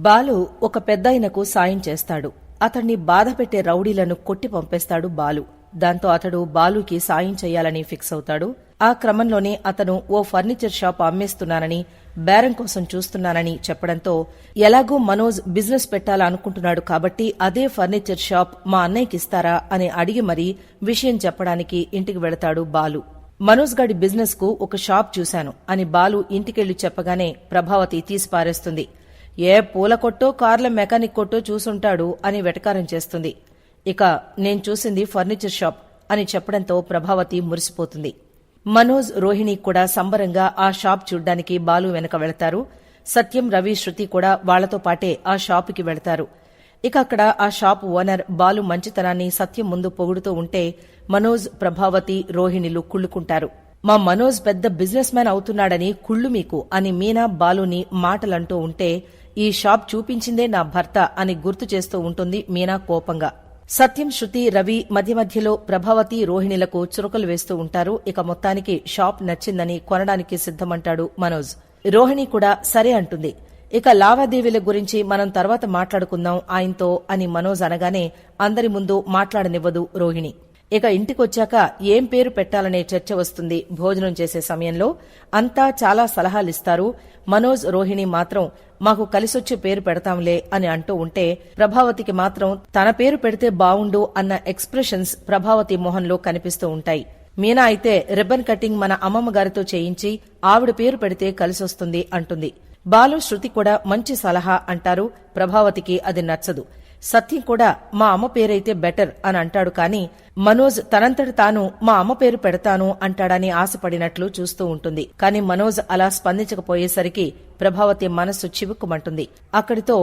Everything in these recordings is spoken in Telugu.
బాలు ఒక పెద్దాయనకు సాయం చేస్తాడు. అతన్ని బాధపెట్టే రౌడీలను కొట్టి పంపేస్తాడు బాలు. దాంతో అతడు బాలుకి సాయం చెయ్యాలని ఫిక్స్ అవుతాడు. ఆ క్రమంలోనే అతను ఓ ఫర్నిచర్ షాప్ అమ్మేస్తున్నానని, బేరం కోసం చూస్తున్నానని చెప్పడంతో ఎలాగూ మనోజ్ బిజినెస్ పెట్టాలనుకుంటున్నాడు కాబట్టి అదే ఫర్నిచర్ షాప్ మా అన్నయ్యకిస్తారా అని అడిగి మరీ విషయం చెప్పడానికి ఇంటికి వెళతాడు బాలు. మనోజ్ గాడి బిజినెస్ కు ఒక షాప్ చూశాను అని బాలు ఇంటికెళ్లి చెప్పగానే ప్రభావతి తీసిపారేస్తుంది. ఏ పూల కొట్టో కార్ల మెకానిక్ కొట్టో చూసుంటాడు అని వెటకారం చేస్తుంది. ఇక నేను చూసింది ఫర్నిచర్ షాప్ అని చెప్పడంతో ప్రభావతి మురిసిపోతుంది. మనోజ్, రోహిణి కూడా సంబరంగా ఆ షాప్ చూడ్డానికి బాలు వెనక వెళతారు. సత్యం, రవి, శృతి కూడా వాళ్లతో పాటే ఆ షాపుకి వెళతారు. ఇక అక్కడ ఆ షాప్ ఓనర్ బాలు మంచితనాన్ని సత్యం ముందు పొగుడుతూ ఉంటే మనోజ్, ప్రభావతి, రోహిణిలు కుళ్లుకుంటారు. మా మనోజ్ పెద్ద బిజినెస్ మ్యాన్ అవుతున్నాడని కుళ్ళు మీకు అని మీనా బాలుని మాటలంటూ ఉంటే ఈ షాప్ చూపించిందే నా భర్త అని గుర్తు చేస్తూ ఉంటుంది మీనా కోపంగా. సత్యం, శృతి, రవి మధ్య మధ్యలో ప్రభావతి, రోహిణిలకు చురకలు వేస్తూ ఉంటారు. ఇక మొత్తానికి షాప్ నచ్చిందని కొనడానికి సిద్ధమంటాడు మనోజ్. రోహిణి కూడా సరే అంటుంది. ఇక లావాదేవీల గురించి మనం తర్వాత మాట్లాడుకుందాం ఆయనతో అని మనోజ్ అనగానే అందరి ముందు మాట్లాడనివ్వదు రోహిణి. ఇక ఇంటికొచ్చాక ఏం పేరు పెట్టాలనే చర్చ వస్తుంది. భోజనం చేసే సమయంలో అంతా చాలా సలహాలిస్తారు. మనోజ్, రోహిణి మాత్రం మాకు కలిసొచ్చే పేరు పెడతాంలే అని అంటూ ఉంటే ప్రభావతికి మాత్రం తన పేరు పెడితే బావుండు అన్న ఎక్స్ప్రెషన్స్ ప్రభావతి మొహంలో కనిపిస్తూ ఉంటాయి. మీనా అయితే రిబ్బన్ కటింగ్ మన అమ్మమ్మ గారితో చేయించి ఆవిడ పేరు పెడితే కలిసొస్తుంది అంటుంది. బాలు, శృతి కూడా మంచి సలహా అంటారు. ప్రభావతికి అది నచ్చదు. సత్యం కూడా మా అమ్మ పేరైతే బెటర్ అని అంటాడు. కాని మనోజ్ తనంతట తాను మా అమ్మ పేరు పెడతాను అంటాడని ఆశపడినట్లు చూస్తూ ఉంటుంది. కాని మనోజ్ అలా స్పందించకపోయేసరికి ప్రభావతి మనస్సు చివుక్కుమంటుంది. అక్కడితో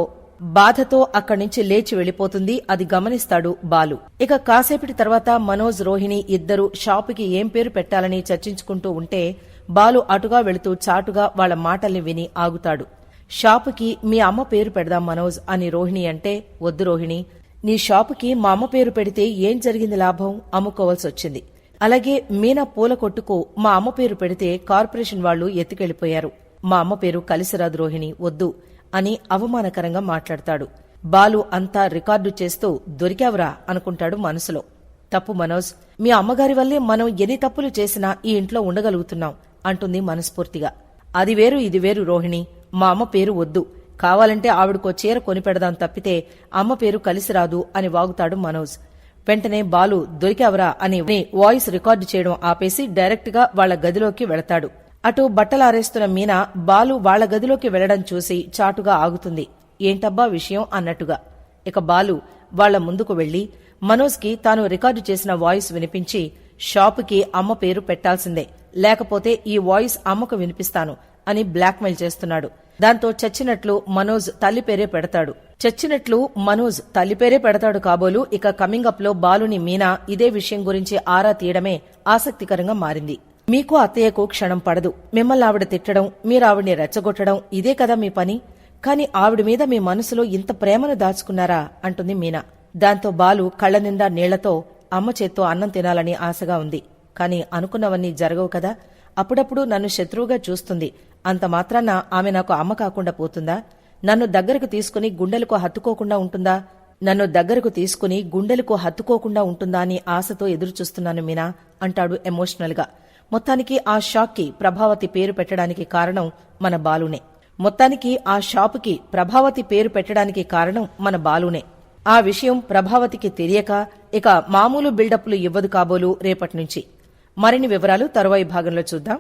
బాధతో అక్కడి నుంచి లేచి వెళ్లిపోతుంది. అది గమనిస్తాడు బాలు. ఇక కాసేపటి తర్వాత మనోజ్, రోహిణి ఇద్దరు షాపుకి ఏం పేరు పెట్టాలని చర్చించుకుంటూ ఉంటే బాలు అటుగా వెళుతూ చాటుగా వాళ్ల మాటల్ని విని ఆగుతాడు. షాపుకి మీ అమ్మ పేరు పెడదాం మనోజ్ అని రోహిణి అంటే, వద్దు రోహిణి, నీ షాపుకి మా అమ్మ పేరు పెడితే ఏం జరిగింది లాభం, అమ్ముకోవాల్సొచ్చింది. అలాగే మీనా పూల కొట్టుకు మా అమ్మ పేరు పెడితే కార్పొరేషన్ వాళ్లు ఎత్తుకెళ్లిపోయారు. మా అమ్మ పేరు కలిసిరాదు రోహిణి, వద్దు అని అవమానకరంగా మాట్లాడతాడు. బాలు అంతా రికార్డు చేస్తూ దొరికావురా అనుకుంటాడు మనసులో. తప్పు మనోజ్, మీ అమ్మగారి వల్లే మనం ఎన్ని తప్పులు చేసినా ఈ ఇంట్లో ఉండగలుగుతున్నాం అంటుంది మనస్ఫూర్తిగా. అది వేరు ఇది వేరు రోహిణి, మా అమ్మ పేరు వద్దు, కావాలంటే ఆవిడకో చీర కొనిపెడదాం తప్పితే అమ్మ పేరు కలిసిరాదు అని వాగుతాడు మనోజ్. వెంటనే బాలు దొరికావరా అని వాయిస్ రికార్డు చేయడం ఆపేసి డైరెక్ట్ గా వాళ్ల గదిలోకి వెళతాడు. అటు బట్టలారేస్తున్న మీనా బాలు వాళ్ల గదిలోకి వెళ్లడం చూసి చాటుగా ఆగుతుంది. ఏంటబ్బా విషయం అన్నట్టుగా. ఇక బాలు వాళ్ల ముందుకు వెళ్లి మనోజ్ కి తాను రికార్డు చేసిన వాయిస్ వినిపించి షాపుకి అమ్మ పేరు పెట్టాల్సిందే, లేకపోతే ఈ వాయిస్ అమ్మకు వినిపిస్తాను అని బ్లాక్మెయిల్ చేస్తున్నాడు. దాంతో చచ్చినట్లు మనోజ్ తల్లి పేరే పెడతాడు కాబోలు. ఇక కమింగ్ అప్ లో బాలుని మీనా ఇదే విషయం గురించి ఆరా తీయడమే ఆసక్తికరంగా మారింది. మీకు అత్తయ్యకు క్షణం పడదు. మిమ్మల్ని ఆవిడ తిట్టడం, మీరావిడ్ని రెచ్చగొట్టడం ఇదే కదా మీ పని. కాని ఆవిడ మీద మీ మనసులో ఇంత ప్రేమను దాచుకున్నారా అంటుంది మీనా. దాంతో బాలు కళ్ల నిండా నీళ్లతో అమ్మ చేత్తో అన్నం తినాలని ఆశగా ఉంది. కాని అనుకున్నవన్నీ జరగవు కదా. అప్పుడప్పుడు నన్ను శత్రువుగా చూస్తుంది. అంత మాత్రాన ఆమె నాకు అమ్మ కాకుండా పోతుందా? నన్ను దగ్గరకు తీసుకుని గుండెలకు హత్తుకోకుండా ఉంటుందా అని ఆశతో ఎదురుచూస్తున్నాను మీనా అంటాడు ఎమోషనల్ గా. మొత్తానికి ఆ షాప్ కి ప్రభావతి పేరు పెట్టడానికి కారణం మన బాలునే. ఆ విషయం ప్రభావతికి తెలియక ఇక మామూలు బిల్డప్లు ఇవ్వదు కాబోలు రేపటి నుంచి. మరిన్ని వివరాలు తరువాయి భాగంలో చూద్దాం.